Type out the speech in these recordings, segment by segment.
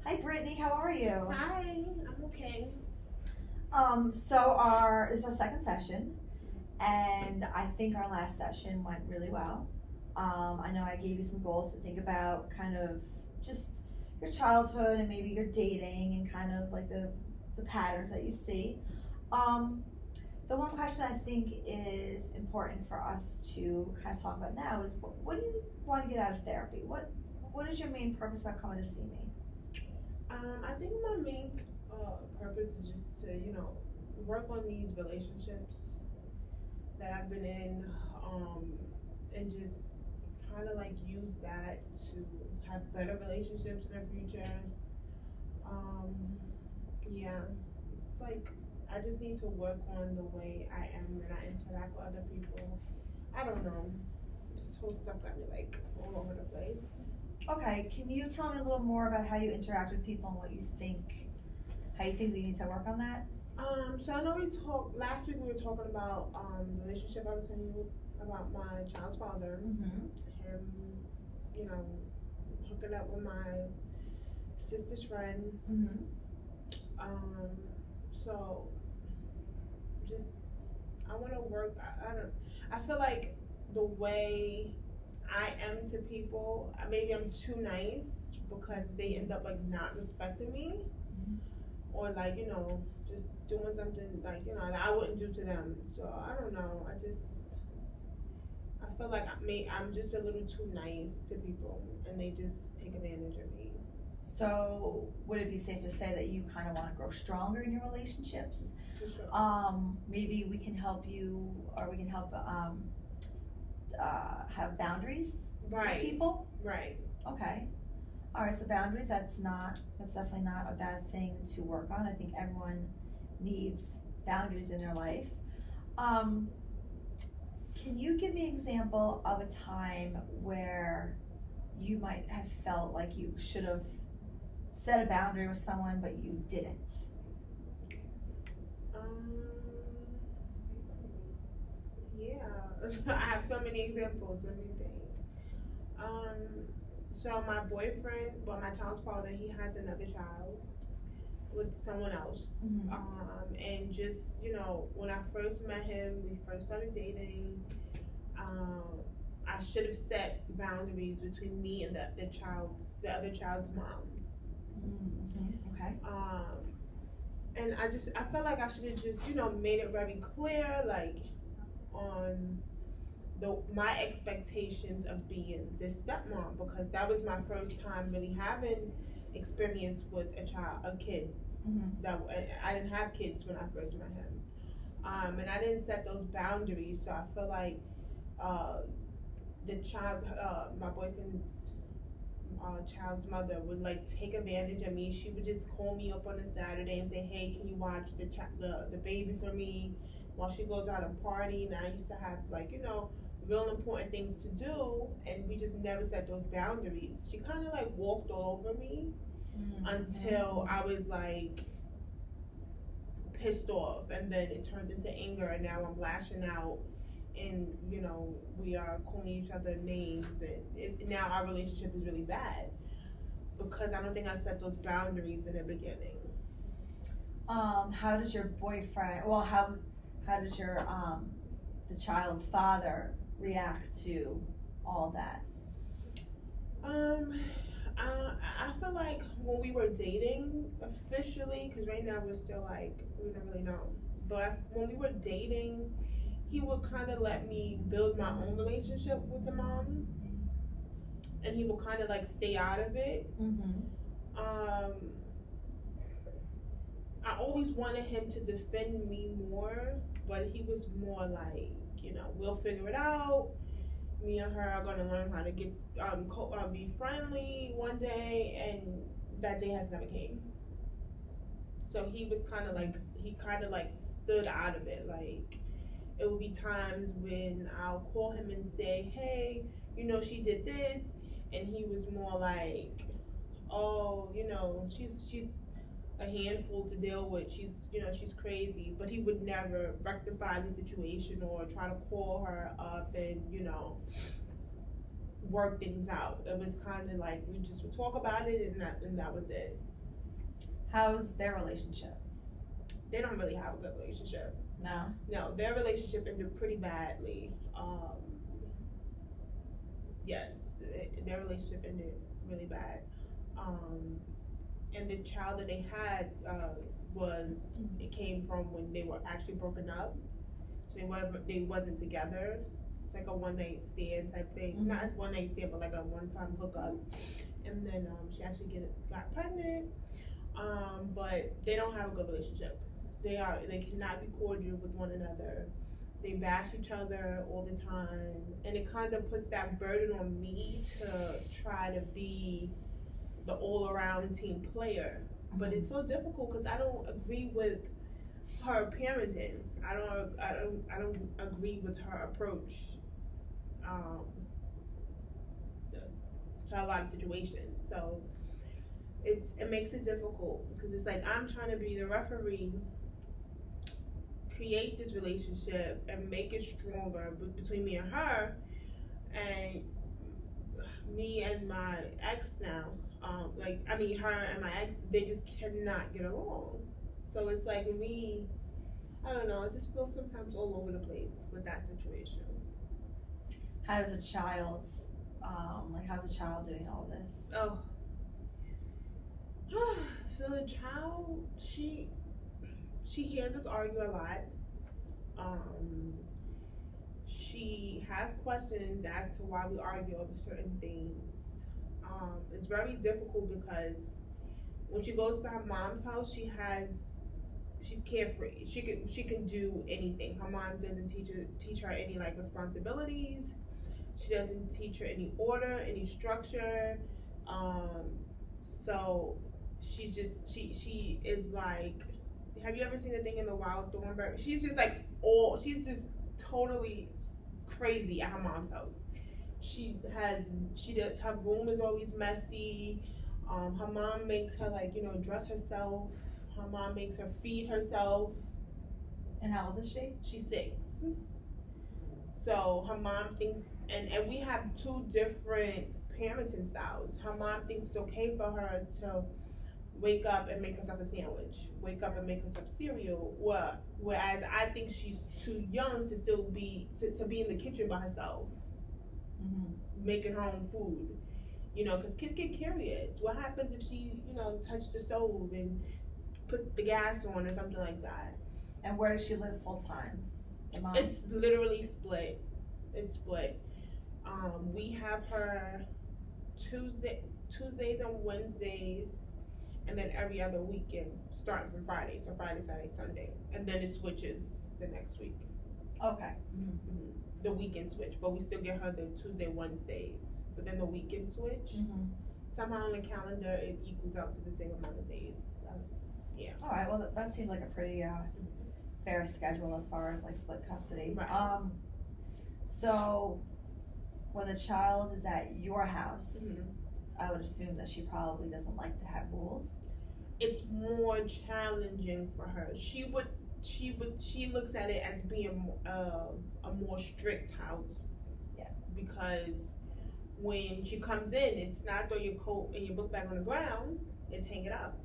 Hi, Brittany. How are you? Hi, I'm okay. This is our second session, and I think our last session went really well. I know I gave you some goals to think about, kind of just your childhood and maybe your dating and kind of like the patterns that you see. Um, the one question I think is important for us to kind of talk about now is what do you want to get out of therapy? What is your main purpose about coming to see me? I think my main purpose is just to, work on these relationships that I've been in, and just try to like use that to have better relationships in the future. Um, yeah, it's like I just need to work on the way I am when I interact with other people. I don't know. This whole stuff got me like all over the place. Okay, can you tell me a little more about how you interact with people and how you think that you need to work on that? So I know we talked last week. We were talking about the relationship I was telling you about my child's father. Mm-hmm. Him, you know, hooking up with my sister's friend. Mm-hmm. Um, so just I want to work. I don't. I feel like the way I am to people, maybe I'm too nice because they end up like not respecting me or like just doing something like that I wouldn't do to them. So I don't know. I feel like I'm just a little too nice to people, and they just take advantage of me. So, would it be safe to say that you kind of want to grow stronger in your relationships? For sure. Maybe we can help you, or we can help have boundaries with Right. people. Right. Okay. All right. So boundaries. That's definitely not a bad thing to work on. I think everyone needs boundaries in their life. Um, can you give me an example of a time where you might have felt like you should have set a boundary with someone, but you didn't? Um. Yeah. I have so many examples. Let me think. Um. So my boyfriend, well, my child's father, he has another child with someone else. Mm-hmm. And just when I first met him, we first started dating. Um, I should have set boundaries between me and the other child's mom. Mm-hmm. Okay. And I felt like I should have just made it very clear, like on my expectations of being this stepmom, because that was my first time really having experience with a kid. Mm-hmm. That I didn't have kids when I first met him, and I didn't set those boundaries. So I feel like uh, my boyfriend's child's mother would like take advantage of me. She would just call me up on a Saturday and say, "Hey, can you watch the baby for me while she goes out and party?" And I used to have like real important things to do, and we just never set those boundaries. She kind of like walked all over me until I was like pissed off, and then it turned into anger, and now I'm lashing out, and we are calling each other names, and now our relationship is really bad because I don't think I set those boundaries in the beginning. How does your boyfriend? Well, how does your the child's father react to all that? Um, I feel like when we were dating officially, because right now we're still like we don't really know, but when we were dating, he would kind of let me build my own relationship with the mom, and he would kind of like stay out of it. Mm-hmm. Um, I always wanted him to defend me more, but he was more like, we'll figure it out. Me and her are gonna learn how to get be friendly one day, and that day has never came. So he kind of like stood out of it. Like it would be times when I'll call him and say, "Hey, she did this," and he was more like, "Oh, she's a handful to deal with. She's crazy." But he would never rectify the situation or try to call her up and work things out. It was kind of like we just would talk about it, and that was it. How's their relationship? They don't really have a good relationship. No. No, their relationship ended pretty badly. Yes, their relationship ended really bad. And the child that they had it came from when they were actually broken up. So they wasn't together. It's like a one night stand type thing. Mm-hmm. Not one night stand, but like a one time hookup. And then she actually got pregnant. But they don't have a good relationship. They cannot be cordial with one another. They bash each other all the time, and it kind of puts that burden on me to try to be the all-around team player. But it's so difficult because I don't agree with her parenting. I don't agree with her approach to a lot of situations. So it makes it difficult because it's like I'm trying to be the referee, create this relationship and make it stronger between me and her, and me and my ex now. Her and my ex, they just cannot get along. So it's like me, I don't know, I just feel sometimes all over the place with that situation. How's a child's, how's a child doing all this? Oh. So the child, she hears us argue a lot. She has questions as to why we argue over certain things. It's very difficult because when she goes to her mom's house, she's carefree. She can do anything. Her mom doesn't teach her any like responsibilities. She doesn't teach her any order, any structure. So she's just she is like, have you ever seen the thing in the Wild Thornberry? She's just totally crazy at her mom's house. Her room is always messy. Her mom makes her dress herself. Her mom makes her feed herself. And how old is she? She's 6. So her mom thinks, and we have 2 different parenting styles. Her mom thinks it's okay for her to wake up and make herself a sandwich, wake up and make herself cereal. Whereas I think she's too young to still be in the kitchen by herself, making her own food. Because kids get curious. What happens if she, touched the stove and put the gas on or something like that? And where does she live full time? It's literally split. It's split. We have her Tuesdays and Wednesdays, and then every other weekend, starting from Friday. So Friday, Saturday, Sunday, and then it switches the next week. Okay. The weekend switch, but we still get her the Tuesday, Wednesdays. But then the weekend switch, somehow on the calendar it equals out to the same amount of days. Yeah. All right. Well, that seems like a pretty fair schedule as far as like split custody. Right. So when the child is at your house, I would assume that she probably doesn't like to have rules. It's more challenging for her. She looks at it as being a more strict house. Yeah. Because when she comes in, it's not throw your coat and your book bag on the ground. It's hang it up.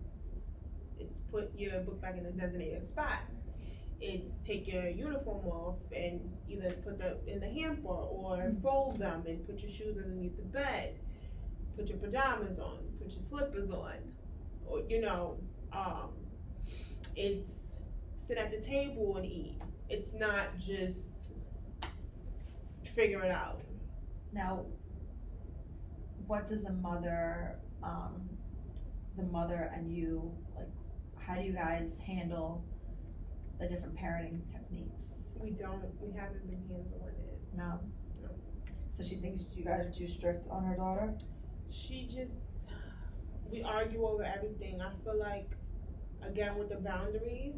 It's put your book bag in a designated spot. It's take your uniform off and either put them in the hamper or fold them and put your shoes underneath the bed. Put your pajamas on. Put your slippers on. Or it's sit at the table and eat. It's not just figure it out. Now, what does the mother and you, like, how do you guys handle the different parenting techniques? We haven't been handling it. No? No. So she thinks you guys are too strict on her daughter? We argue over everything. I feel like, again, with the boundaries,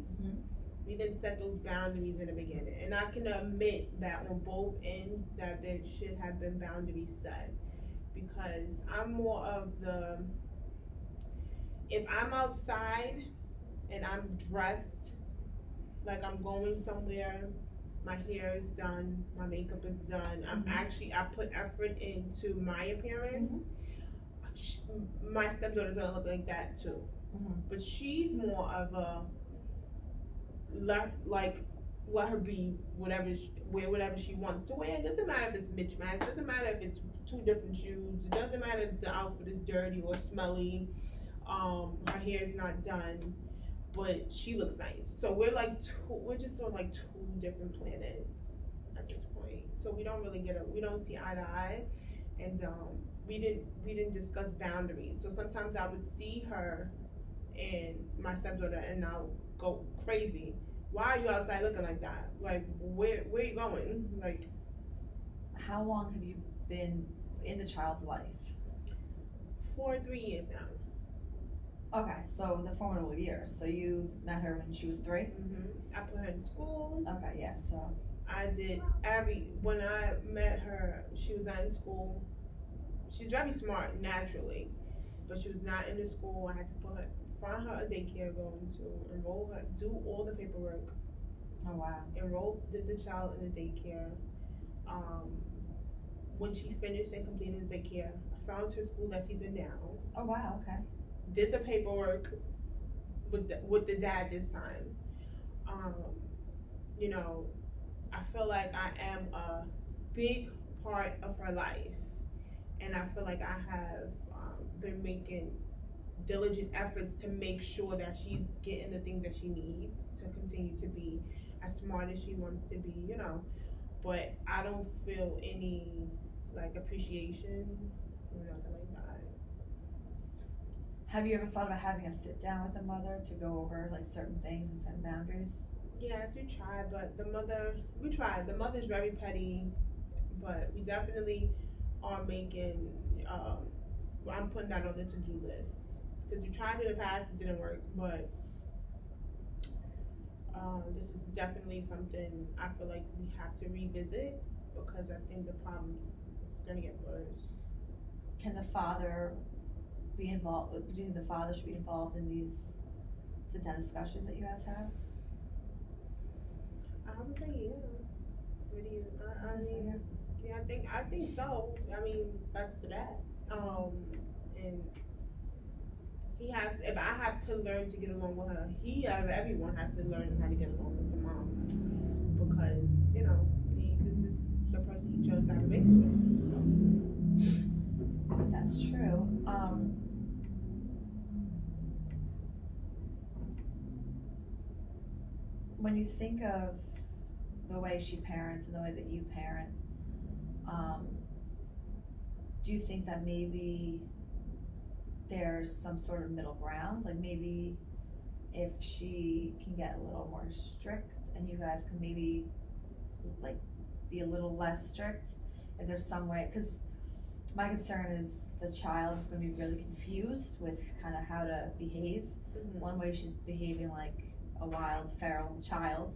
we didn't set those boundaries in the beginning. And I can admit that on both ends that there should have been boundaries set. Because I'm more of if I'm outside and I'm dressed like I'm going somewhere, my hair is done, my makeup is done, I put effort into my appearance. my stepdaughter's gonna look like that too. Mm-hmm. But she's more of a let her be wear whatever she wants to wear. It doesn't matter if it's mismatched. It doesn't matter if it's two different shoes. It doesn't matter if the outfit is dirty or smelly. Her hair is not done, but she looks nice. So we're just on like two different planets at this point. So we don't really we don't see eye to eye, and we didn't discuss boundaries. So sometimes I would see her and my stepdaughter, and I'll go crazy. Why are you outside looking like that? Like, where are you going? Like, how long have you been in the child's life? For 3 years now. Okay, so the formidable years. So you met her when she was 3? I put her in school. Okay, yeah, so. I did when I met her, she was not in school. She's very smart naturally, but she was not in the school. I had to find her a daycare, go into, enroll her, do all the paperwork. Oh wow. Enroll the child in the daycare. When she finished and completed the daycare, I found her school that she's in now. Oh wow, okay. Did the paperwork with the dad this time. You know, I feel like I am a big part of her life, and I feel like I have been making diligent efforts to make sure that she's getting the things that she needs to continue to be as smart as she wants to be, you know. But I don't feel any like appreciation or nothing like that. Have you ever thought about having a sit down with the mother to go over like certain things and certain boundaries? Yes, we tried, but we tried. The mother's very petty, but we definitely are making, I'm putting that on the to-do list. Because we tried it in the past, it didn't work, but this is definitely something I feel like we have to revisit, because I think the problem is going to get worse. Can the father be involved? Do you think the father should be involved in these sit-down discussions that you guys have? I would say yeah. What do you? I mean, yeah, I think so. I mean, that's the dad. And he has. If I have to learn to get along with her, everyone has to learn how to get along with the mom, because you know this is the person he chose to have a baby with. So. That's true. When you think of the way she parents and the way that you parent, do you think that maybe there's some sort of middle ground? Like maybe if she can get a little more strict and you guys can maybe like be a little less strict, if there's some way, because my concern is the child is going to be really confused with kind of how to behave. Mm-hmm. One way she's behaving like a wild feral child,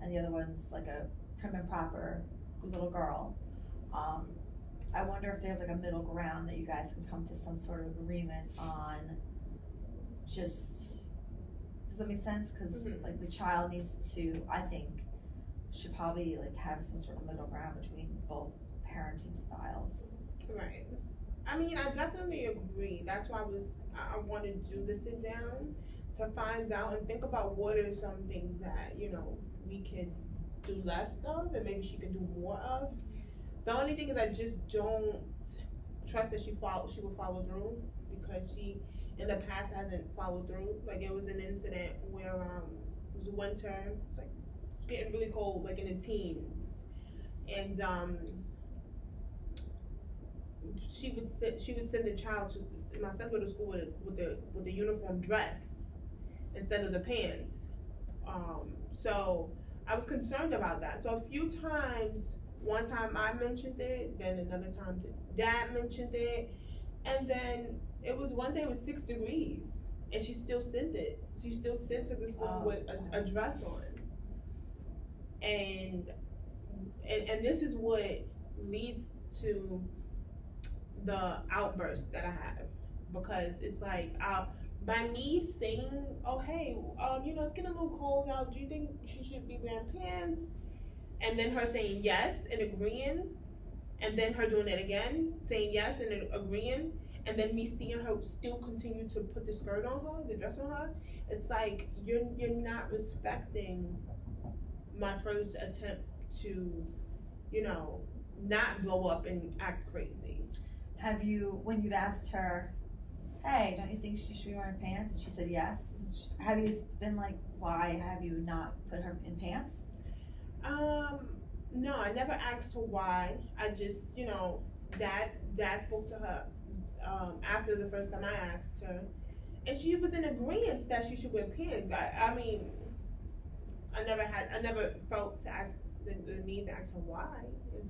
and the other one's like a prim and proper little girl. I wonder if there's like a middle ground that you guys can come to some sort of agreement on. Just, does that make sense? Because like the child needs to, I think, should probably like have some sort of middle ground between both parenting styles. Right. I mean, I definitely agree. That's why I want to do the sit down to find out and think about what are some things that, you know, we can do less of and maybe she can do more of. The only thing is I just don't trust that she will follow through, because she in the past hasn't followed through. Like it was an incident where it was winter, it's like it's getting really cold, like in the teens, and she would send the child to my son go to school with the uniform dress instead of the pants. So I was concerned about that. So a few times, one time I mentioned it, then another time dad mentioned it, and then it was one day it was 6 degrees, and she still sent it. She still sent to the school with a dress on, and this is what leads to the outburst that I have, because it's like by me saying, oh hey, you know, it's getting a little cold out, do you think she should be wearing pants? And then her saying yes and agreeing, and then her doing it again, saying yes and agreeing, and then me seeing her still continue to put the skirt on her, the dress on her, it's like you're not respecting my first attempt to, you know, not blow up and act crazy. Have you, when you've asked her, hey, don't you think she should be wearing pants? And she said yes. Have you been like, why have you not put her in pants? No, I never asked her why. I just, you know, dad spoke to her after the first time I asked her, and she was in agreement that she should wear pants. I mean, I never felt to ask the need to ask her why. If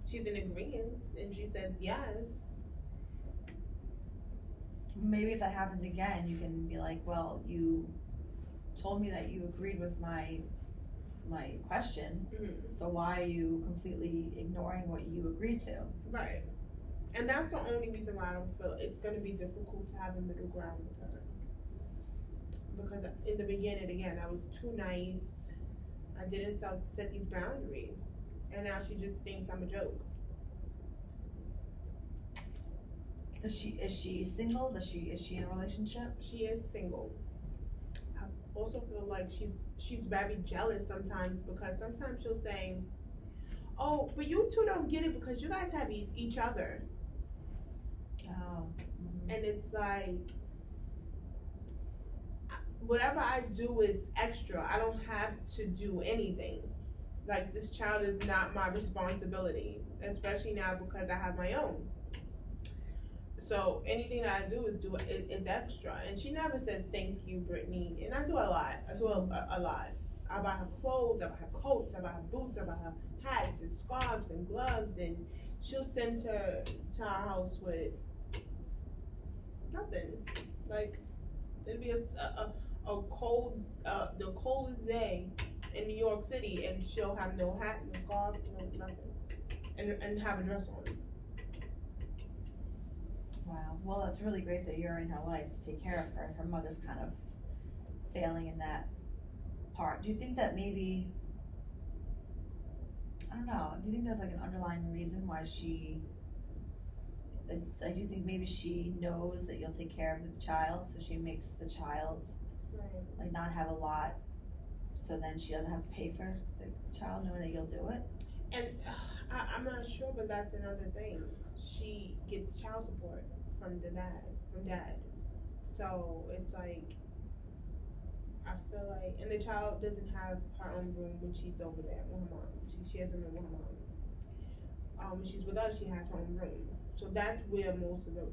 she's in agreement and she says yes. Maybe if that happens again, you can be like, well, you told me that you agreed with my question, so why are you completely ignoring what you agreed to? Right. And that's the only reason why I don't feel it's going to be difficult to have a middle ground with her. Because in the beginning, again, I was too nice. I didn't set these boundaries. And now she just thinks I'm a joke. Is she single? Is she in a relationship? She is single. I also feel like she's very jealous sometimes, because sometimes she'll say, oh, but you two don't get it because you guys have each other. Oh. Mm-hmm. And it's like, whatever I do is extra. I don't have to do anything. Like, this child is not my responsibility, especially now because I have my own. So anything that I do is extra. And she never says thank you, Brittany. And I do a lot. I do a lot. I buy her clothes, I buy her coats, I buy her boots, I buy her hats and scarves and gloves, and she'll send her to our house with nothing. Like, it'll be a cold, the coldest day in New York City, and she'll have no hat, no scarf, no nothing, and have a dress on. Wow. Well, it's really great that you're in her life to take care of her. Her mother's kind of failing in that part. Do you think that maybe, I don't know, do you think there's like an underlying reason why she, I do think maybe she knows that you'll take care of the child, so she makes the child like not have a lot, so then she doesn't have to pay for the child knowing that you'll do it? And I'm not sure, but that's another thing. She gets child support from dad. So it's like, I feel like, and the child doesn't have her own room when she's over there with her mom. She has a room with her mom. When she's with us, she has her own room. So that's where most of the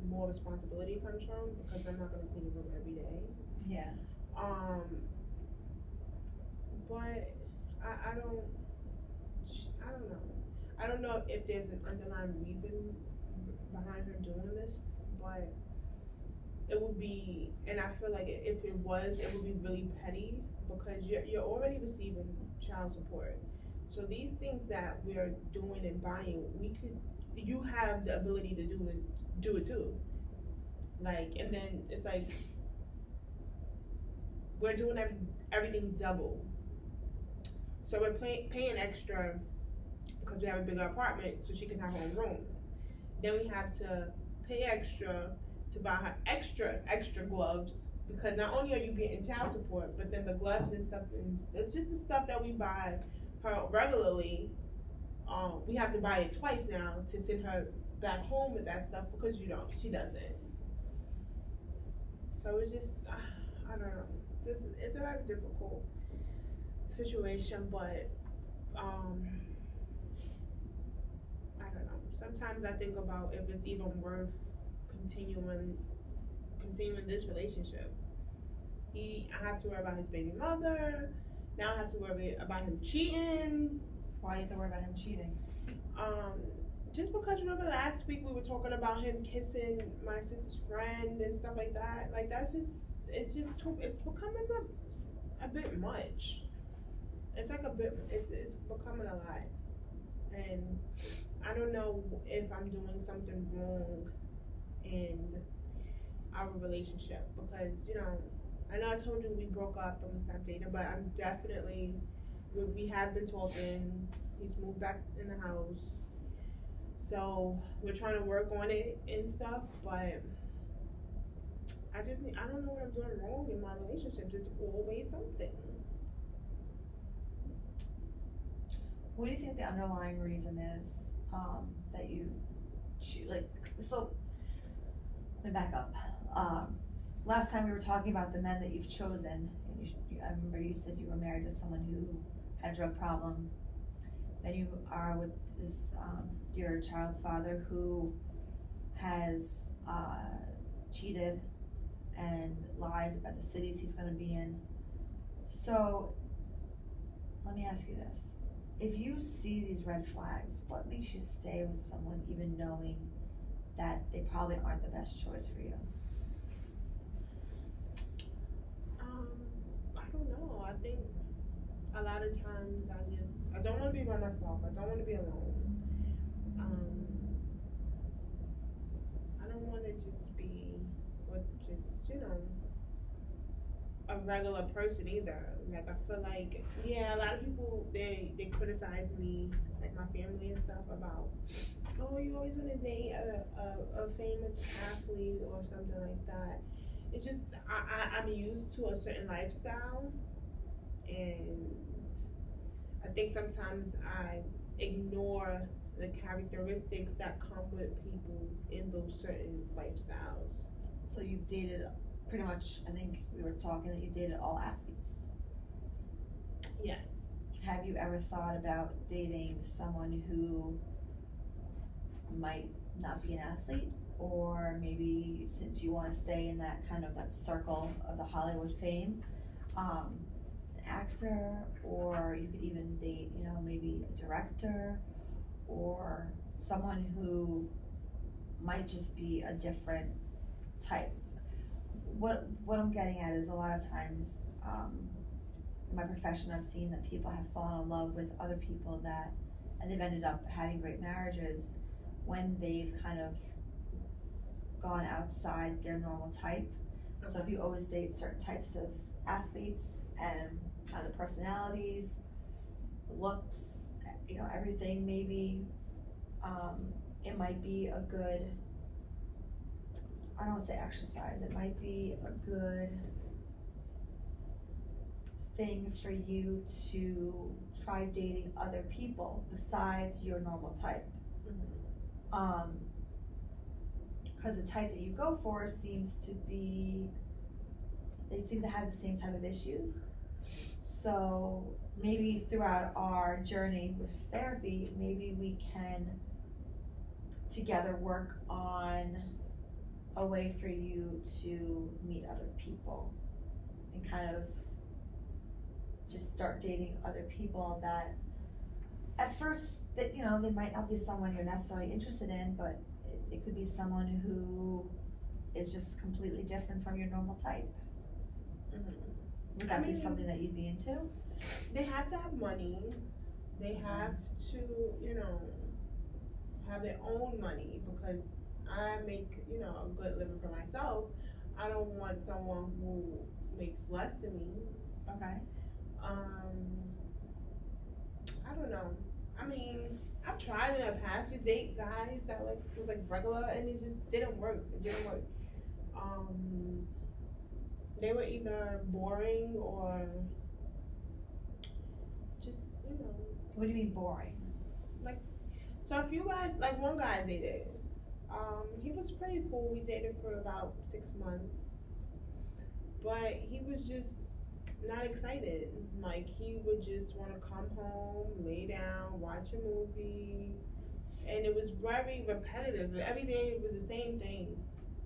more responsibility comes from, because I'm not gonna clean the room every day. Yeah. But I don't know. I don't know if there's an underlying reason behind her doing this, but it would be, and I feel like if it was, it would be really petty, because you're already receiving child support. So these things that we're doing and buying, you have the ability to do it too. Like, and then it's like, we're doing everything double. So we're paying extra because we have a bigger apartment, so she can have her own room. Then we have to pay extra to buy her extra gloves, because not only are you getting child support, but then the gloves and stuff, and it's just the stuff that we buy her regularly. We have to buy it twice now to send her back home with that stuff, because she doesn't. So it's just, I don't know. It's a very difficult situation, but I don't know. Sometimes I think about if it's even worth continuing this relationship. I have to worry about his baby mother. Now I have to worry about him cheating. Why do you have to worry about him cheating? Just because, remember last week we were talking about him kissing my sister's friend and stuff like that. Like, it's becoming a bit much. It's becoming a lot. And I don't know if I'm doing something wrong in our relationship, because, I know I told you we broke up and we stopped dating, but I'm definitely, we have been talking. He's moved back in the house. So we're trying to work on it and stuff, but I don't know what I'm doing wrong in my relationships. It's always something. What do you think the underlying reason is that you like? So let me back up. Last time we were talking about the men that you've chosen, and I remember you said you were married to someone who had a drug problem. Then you are with this your child's father who has cheated and lies about the cities he's going to be in. So let me ask you this. If you see these red flags, what makes you stay with someone even knowing that they probably aren't the best choice for you? I don't know. I think a lot of times I don't want to be by myself. I don't want to be alone. I don't want to just be with a regular person either. Like I feel like a lot of people they criticize me, like my family and stuff, about you always want to date a famous athlete or something like that. It's just I'm used to a certain lifestyle, and I think sometimes I ignore the characteristics that come with people in those certain lifestyles. So you've dated pretty much, I think we were talking that you dated all athletes. Yes. Have you ever thought about dating someone who might not be an athlete, or maybe since you want to stay in that kind of that circle of the Hollywood fame, an actor, or you could even date, maybe a director or someone who might just be a different type. What I'm getting at is a lot of times in my profession I've seen that people have fallen in love with other people and they've ended up having great marriages when they've kind of gone outside their normal type. Okay. So if you always date certain types of athletes and kind of the personalities, looks, everything, maybe it might be a good, I don't want to say exercise, it might be a good thing for you to try dating other people besides your normal type. Mm-hmm. Because the type that you go for they seem to have the same type of issues. So maybe throughout our journey with therapy, maybe we can together work on a way for you to meet other people and kind of just start dating other people that at first that they might not be someone you're necessarily interested in, but it could be someone who is just completely different from your normal type. Mm-hmm. Would that be something that you'd be into? They have to have money. They have to, have their own money, because I make, a good living for myself. I don't want someone who makes less than me. Okay. I don't know. I've tried in the past to date guys that was regular, and it just didn't work. It didn't work. They were either boring or just, What do you mean boring? So a few guys, one guy I dated, he was pretty cool. We dated for about 6 months, but he was just not excited. He would just want to come home, lay down, watch a movie, and it was very repetitive. Every day it was the same thing.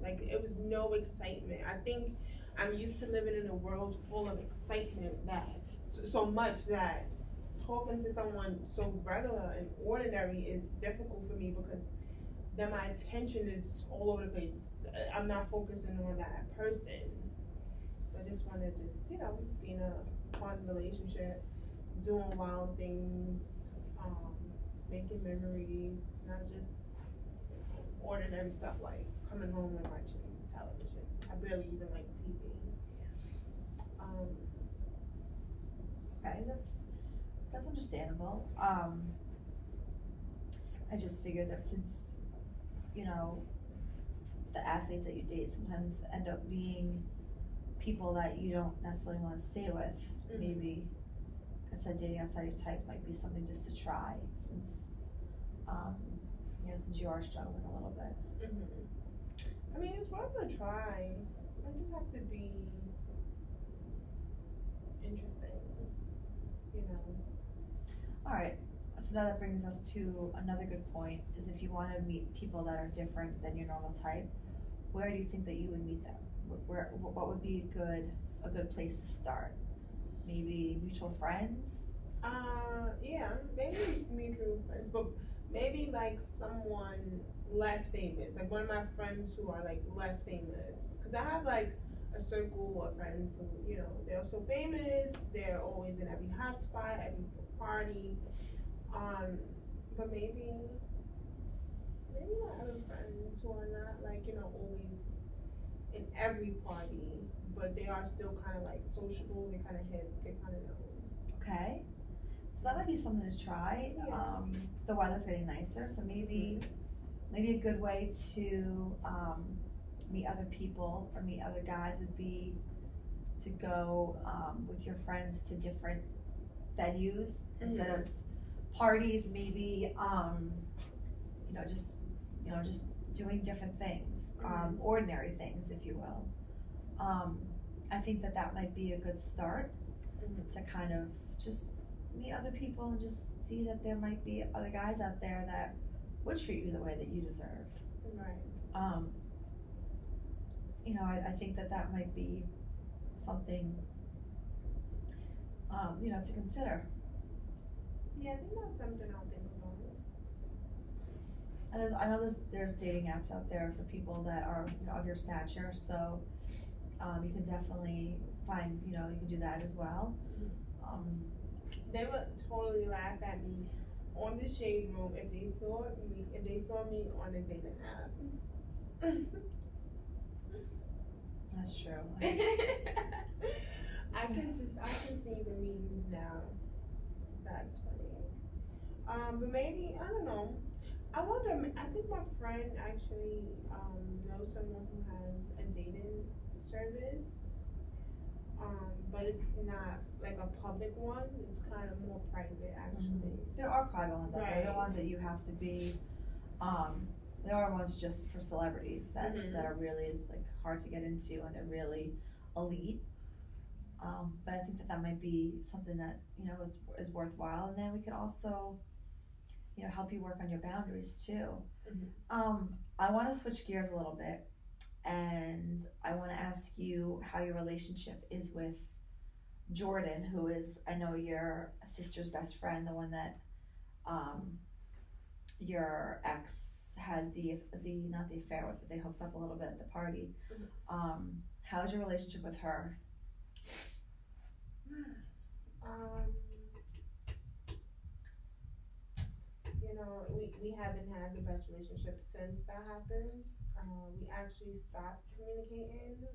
It was no excitement. I think I'm used to living in a world full of excitement, that so much that talking to someone so regular and ordinary is difficult for me, because then my attention is all over the place. I'm not focusing on that person. So I just want to be in a fun relationship, doing wild things, making memories, not just ordinary stuff like coming home and watching television. I barely even like TV. Okay, that's understandable. I just figured that since, you know, the athletes that you date sometimes end up being people that you don't necessarily want to stay with, maybe, like I said, dating outside your type might be something just to try, since, since you are struggling a little bit. I mean, it's worth a try. I just have to be interesting, you know. All right. So now that brings us to another good point, is if you want to meet people that are different than your normal type, where do you think that you would meet them? What would be a good place to start? Maybe mutual friends? Yeah, maybe mutual friends, but maybe like someone less famous, like one of my friends who are like less famous, because I have like a circle of friends who, you know, they're so famous, they're always in every hot spot, every party, but maybe my other friends who are not like, you know, always in every party, but they are still kind of like sociable, they kind of hip, they kind of know. Okay. So that might be something to try. Yeah. The weather's getting nicer, so maybe a good way to meet other people or meet other guys would be to go with your friends to different venues instead of parties. Maybe just doing different things, ordinary things, if you will. I think that might be a good start to kind of just meet other people and just see that there might be other guys out there that would treat you the way that you deserve. Right. I think that might be something, to consider. Yeah, I think that's something I'll think about. And I know there's dating apps out there for people that are, of your stature, so you can definitely find, you can do that as well. They would totally laugh at me on the Shade Room if they saw me on a dating app. That's true. I can see the memes now. That's funny. But maybe, I don't know. I think my friend actually knows someone who has a dating service. But it's not like a public one. It's kind of more private, actually. There are private ones out there. Right. There are ones that you have to be. There are ones just for celebrities that are really like hard to get into and they're really elite. But I think that might be something that is worthwhile, and then we can also help you work on your boundaries too. I want to switch gears a little bit, and I want to ask you how your relationship is with Jordan, who is, I know, your sister's best friend, the one that your ex had the not the affair with, but they hooked up a little bit at the party. How's your relationship with her? We haven't had the best relationship since that happened. We actually stopped communicating.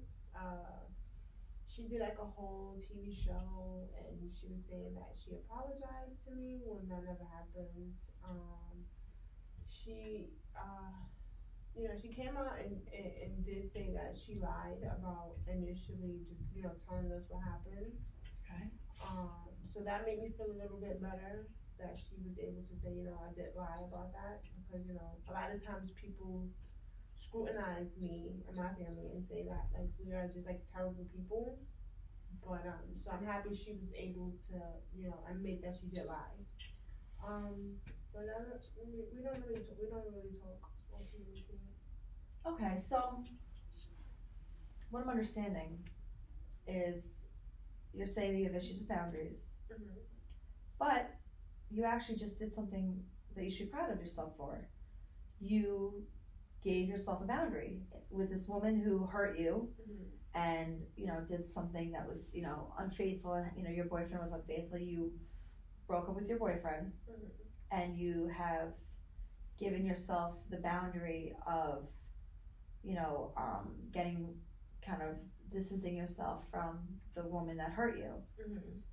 She did like a whole TV show, and she was saying that she apologized to me when that never happened. She came out and did say that she lied about initially just, telling us what happened. Okay. So that made me feel a little bit better that she was able to say, I did lie about that, because, a lot of times people scrutinize me and my family and say that, like, we are just, like, terrible people. But, so I'm happy she was able to, admit that she did lie. But we don't really talk or communicate. Okay, so what I'm understanding is you're saying that you have issues with boundaries, but you actually just did something that you should be proud of yourself for. You gave yourself a boundary with this woman who hurt you, and did something that was unfaithful, and your boyfriend was unfaithful. You broke up with your boyfriend, and you have given yourself the boundary of getting kind of distancing yourself from the woman that hurt you.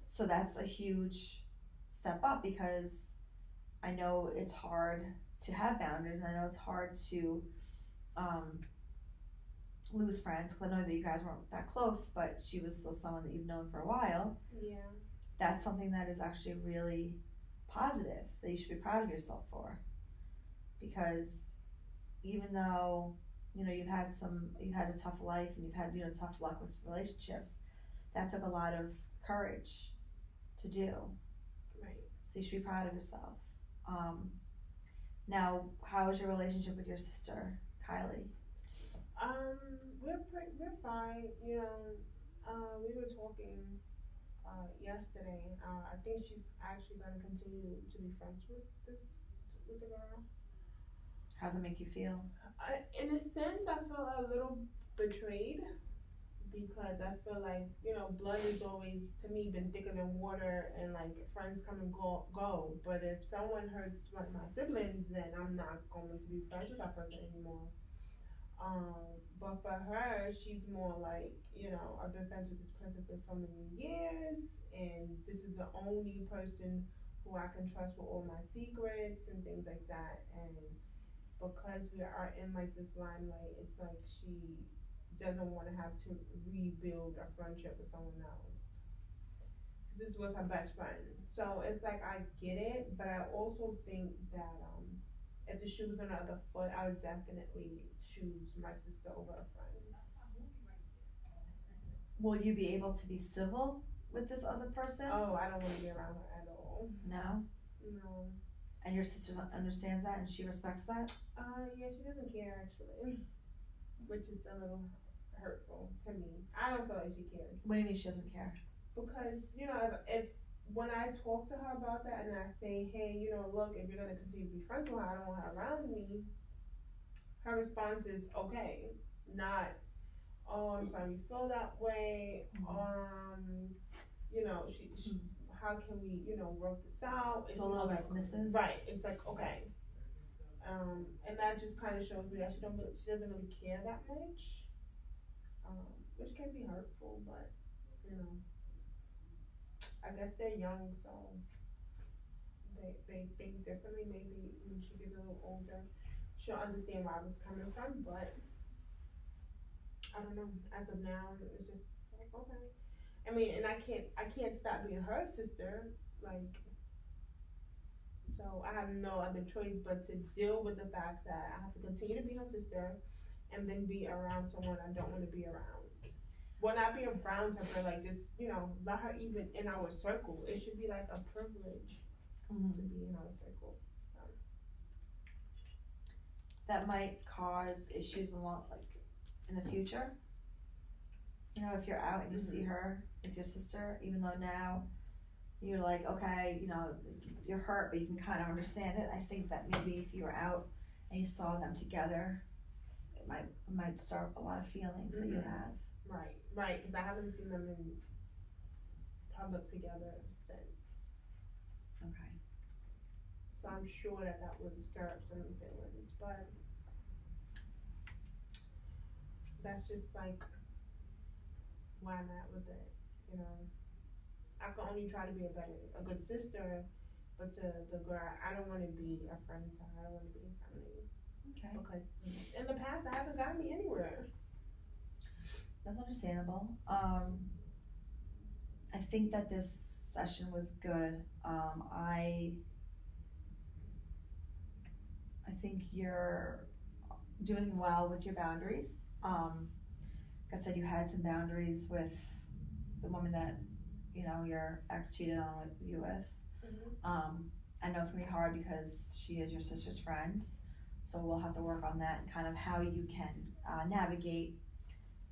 So that's a huge step up, because I know it's hard to have boundaries, and I know it's hard to lose friends, because I know that you guys weren't that close, but she was still someone that you've known for a while. Yeah. That's something that is actually really positive, that you should be proud of yourself for, because even though you've had a tough life, and you've had tough luck with relationships, that took a lot of courage to do. Right. So you should be proud of yourself. Now, how is your relationship with your sister, Kylie? We're fine. We were talking yesterday. I think she's actually going to continue to be friends with the girl. How does it make you feel? In a sense, I feel a little betrayed, because I feel like blood is always, to me, been thicker than water, and like friends come and go. But if someone hurts one of my siblings, then I'm not going to be friends with that person anymore. But for her, she's more like, I've been friends with this person for so many years, and this is the only person who I can trust with all my secrets and things like that. And because we are in like this limelight, it's like she doesn't want to have to rebuild a friendship with someone else. Because this was her best friend. So it's like, I get it, but I also think that if the shoe was on the other foot, I would definitely choose my sister over a friend. Will you be able to be civil with this other person? Oh, I don't want to be around her at all. No? No. And your sister understands that and she respects that? Yeah, she doesn't care actually, which is a little hurtful to me. I don't feel like she cares. What do you mean she doesn't care? Because, if when I talk to her about that and I say, hey, look, if you're going to continue to be friends with her, I don't want her around me, her response is, okay, not, oh, I'm sorry you feel that way, she how can we, work this out? It's a little dismissive. Right, it's like, okay. And that just kind of shows me that she doesn't really care that much, which can be hurtful, but, I guess they're young, so they think differently. Maybe when she gets a little older, she'll understand where I was coming from, but I don't know. As of now, it's just like, okay. I mean, and I can't stop being her sister, like, so I have no other choice but to deal with the fact that I have to continue to be her sister and then be around someone I don't want to be around. Well, not be around her, but like just, let her even in our circle. It should be like a privilege to be in our circle. So. That might cause issues in the future. If you're out and you see her with your sister, even though now you're like, okay, you're hurt, but you can kind of understand it. I think that maybe if you were out and you saw them together, it might start a lot of feelings that you have. Right, because I haven't seen them in public together since. Okay. So I'm sure that would stir up some feelings, but that's just like where I'm at with it, I can only try to be a good sister, but to the girl, I don't want to be a friend to her, I don't want to be a family. Okay. Because in the past, it hasn't gotten me anywhere. That's understandable. I think that this session was good. I think you're doing well with your boundaries. Like I said, you had some boundaries with the woman that your ex cheated on you with. I know it's gonna be hard because she is your sister's friend, so we'll have to work on that and kind of how you can navigate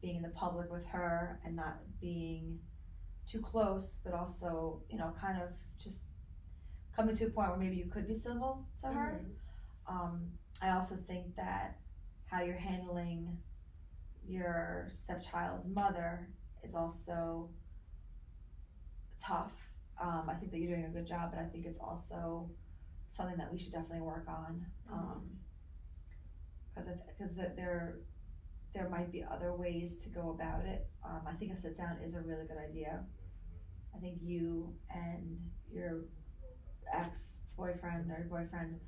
being in the public with her and not being too close, but also, kind of just coming to a point where maybe you could be civil to her. I also think that how you're handling your stepchild's mother is also tough. I think that you're doing a good job, but I think it's also something that we should definitely work on. Because there might be other ways to go about it. I think a sit down is a really good idea. I think you and your ex-boyfriend or boyfriend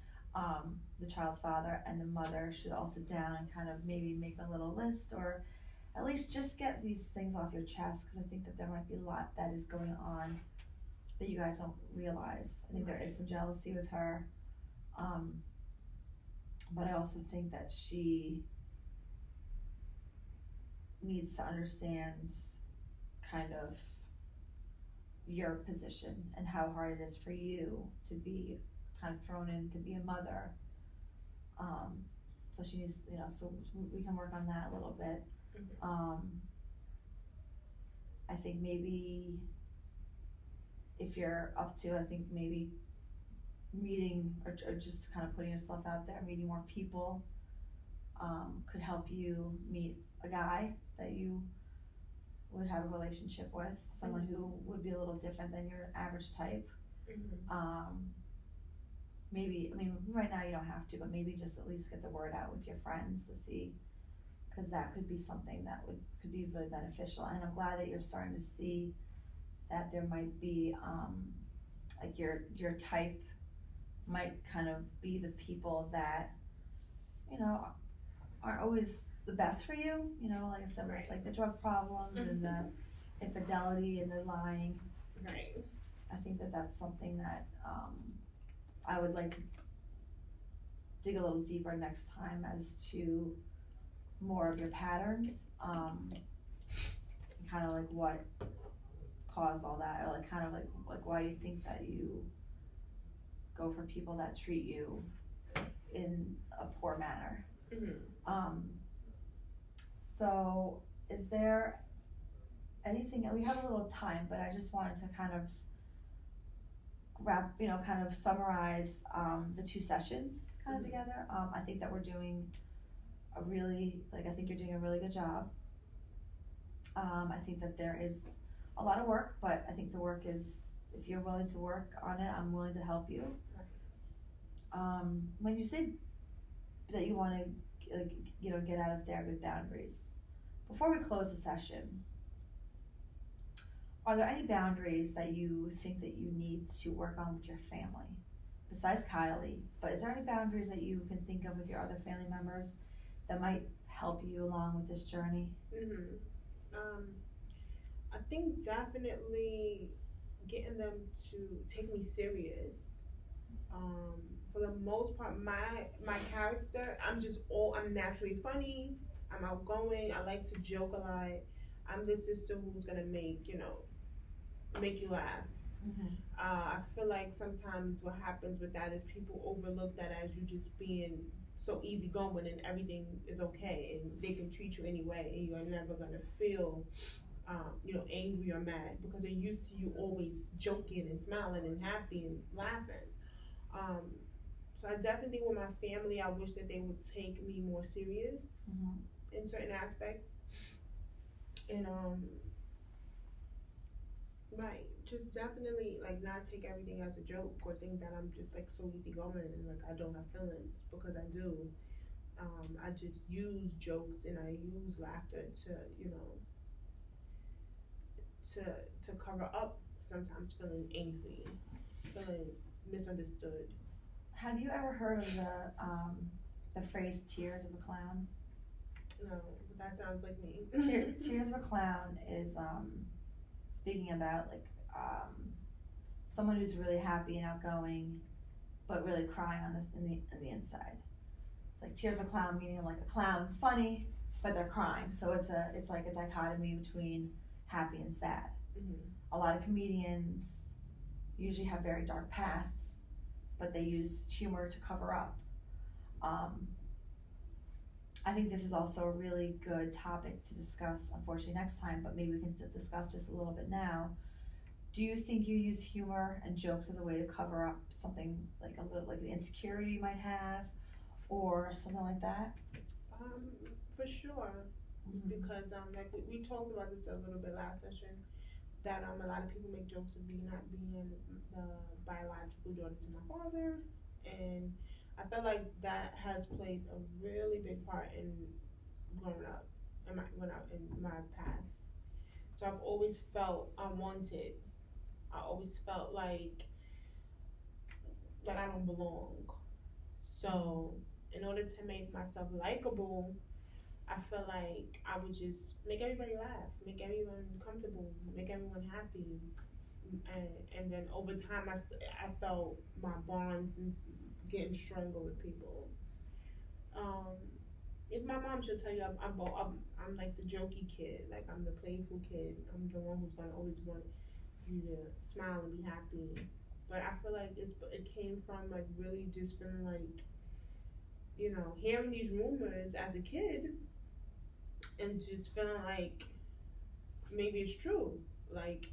the child's father and the mother should all sit down and kind of maybe make a little list, or at least just get these things off your chest, because I think that there might be a lot that is going on that you guys don't realize. I think there is some jealousy with her, but I also think that she needs to understand kind of your position and how hard it is for you to be kind of thrown in to be a mother. So she needs, so we can work on that a little bit. I think maybe if you're up to, I think maybe meeting or just kind of putting yourself out there, meeting more people could help you meet a guy that you would have a relationship with, someone who would be a little different than your average type. Maybe, I mean, right now you don't have to, but maybe just at least get the word out with your friends to see, because that could be something that could be really beneficial. And I'm glad that you're starting to see that there might be, like your type might kind of be the people that, aren't always the best for you, like I said, right. like the drug problems and the infidelity and the lying. Right. I think that that's something that I would like to dig a little deeper next time as to more of your patterns, kind of like what caused all that, or like kind of like why do you think that you go for people that treat you in a poor manner. So is there anything, we have a little time, but I just wanted to kind of wrap, kind of summarize the 2 sessions kind of together. I think that we're doing I think you're doing a really good job. I think that there is a lot of work, but I think the work is, if you're willing to work on it, I'm willing to help you. When you say that you want to, get out of there with boundaries, before we close the session, are there any boundaries that you think that you need to work on with your family, besides Kylie? But is there any boundaries that you can think of with your other family members that might help you along with this journey? I think definitely getting them to take me serious. For the most part, my character, I'm naturally funny, I'm outgoing, I like to joke a lot. I'm the sister who's gonna make you laugh. I feel like sometimes what happens with that is people overlook that as you just being so easygoing and everything is okay and they can treat you anyway and you're never gonna feel angry or mad, because they're used to you always joking and smiling and happy and laughing. So I definitely, with my family, I wish that they would take me more serious in certain aspects. And right, just definitely like not take everything as a joke or think that I'm just like so easygoing and like I don't have feelings, because I do. I just use jokes and I use laughter to cover up sometimes feeling angry, feeling misunderstood. Have you ever heard of the phrase "tears of a clown"? No, but that sounds like me. Tears of a clown is speaking about like someone who's really happy and outgoing, but really crying in the inside. Like tears of a clown, meaning like a clown's funny, but they're crying. So it's like a dichotomy between happy and sad. A lot of comedians usually have very dark pasts, but they use humor to cover up. I think this is also a really good topic to discuss, unfortunately, next time, but maybe we can discuss just a little bit now. Do you think you use humor and jokes as a way to cover up something like a little, like the insecurity you might have, or something like that? For sure, because like we talked about this a little bit last session, that a lot of people make jokes of me not being the biological daughter to my father, and I feel like that has played a really big part in growing up in my past. So I've always felt unwanted. I always felt like I don't belong. So in order to make myself likable, I feel like I would just make everybody laugh, make everyone comfortable, make everyone happy, and then over time I felt my bonds getting stronger with people. Um, if my mom should tell you I'm like the jokey kid, like I'm the playful kid. I'm the one who's gonna always want you to smile and be happy. But I feel like it came from like really just feeling like hearing these rumors as a kid and just feeling like maybe it's true. Like,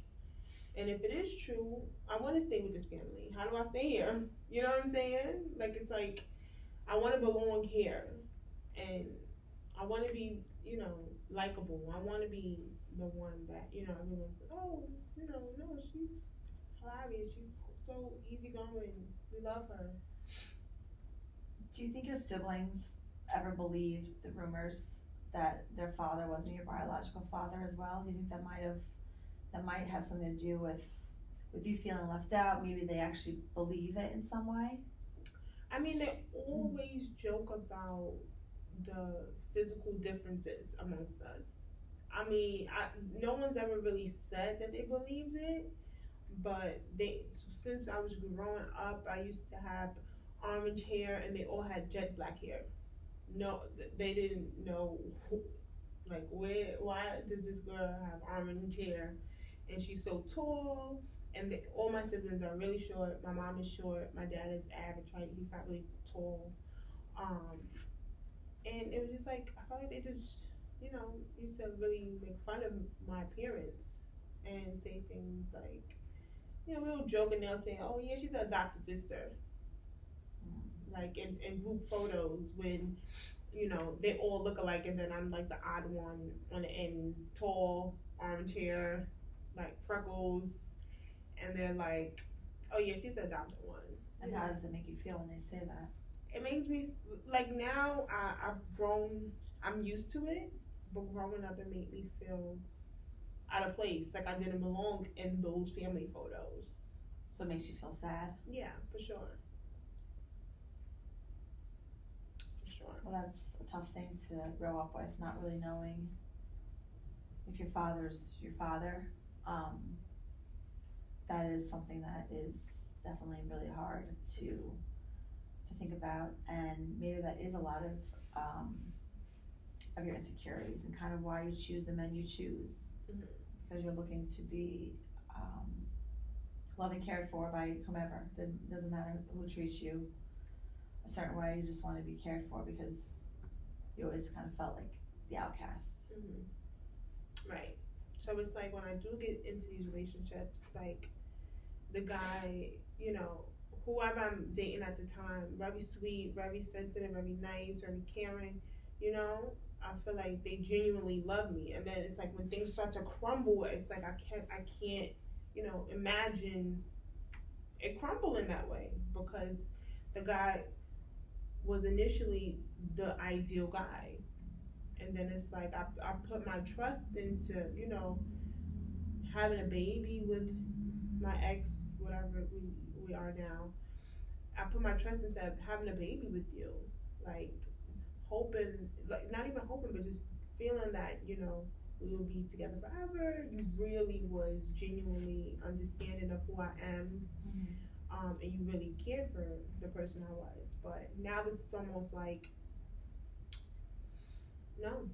and if it is true, I want to stay with this family. How do I stay here? You know what I'm saying? Like, it's like I want to belong here, and I want to be, likable. I want to be the one that everyone's like, oh, no, she's hilarious. She's so easygoing. We love her. Do you think your siblings ever believed the rumors that their father wasn't your biological father as well? Do you think that might have something to do with you feeling left out? Maybe they actually believe it in some way. I mean, they always joke about the physical differences amongst us. I mean, no one's ever really said that they believed it, but since I was growing up, I used to have orange hair, and they all had jet black hair. No, they didn't know, like, why does this girl have orange hair, and she's so tall, and all my siblings are really short. My mom is short. My dad is average height. He's not really tall. Um, and it was just like I felt like they just, used to really make fun of my appearance and say things like, we were joking. They'll say, "Oh yeah, she's the adopted sister." Like in group photos when they all look alike, and then I'm like the odd one on the end, tall, orange hair, like freckles, and they're like, "Oh yeah, she's the adopted one." And how does it make you feel when they say that? It makes me like now I've grown, I'm used to it, but growing up it made me feel out of place, like I didn't belong in those family photos. So it makes you feel sad? Yeah, for sure. For sure. Well, that's a tough thing to grow up with, not really knowing if your father's your father. That is something that is definitely really hard to think about, and maybe that is a lot of your insecurities and kind of why you choose the men you choose, because you're looking to be loved and cared for by whomever. It doesn't matter who treats you a certain way. You just want to be cared for because you always kind of felt like the outcast. Right. So it's like when I do get into these relationships, like the guy, whoever I'm dating at the time, very sweet, very sensitive, very nice, very caring, I feel like they genuinely love me. And then it's like when things start to crumble, it's like I can't, imagine it crumbling that way, because the guy was initially the ideal guy. And then it's like I put my trust into, having a baby with my ex, whatever we are now. I put my trust into having a baby with you, like hoping, like not even hoping, but just feeling that we will be together forever. You really was genuinely understanding of who I am, and you really cared for the person I was. But now it's almost like no,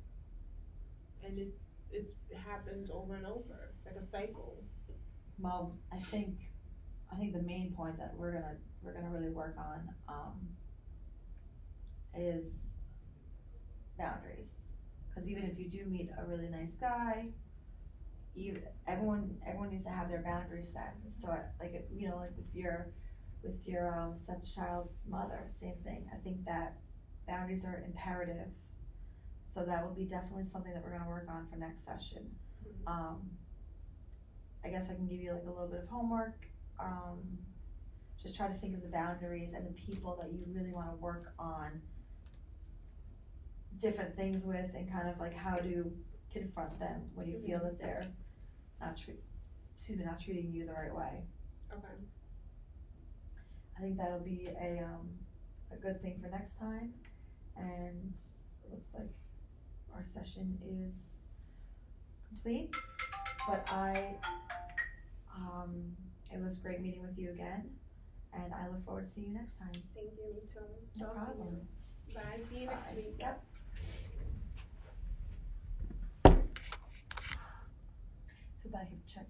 and it happens over and over. It's like a cycle. Well, I think the main point that we're gonna really work on is boundaries, because even if you do meet a really nice guy, everyone needs to have their boundaries set. So like with your stepchild's mother, same thing. I think that boundaries are imperative. So that will be definitely something that we're gonna work on for next session. I guess I can give you like a little bit of homework. Just try to think of the boundaries and the people that you really want to work on different things with, and kind of like how to confront them when you feel that they're not treating you the right way. Okay. I think that'll be a good thing for next time. And it looks like our session is complete. But it was great meeting with you again, and I look forward to seeing you next time. Thank you, me too. No problem. Bye, see you next Bye. week. Yep. Feel bad I can check.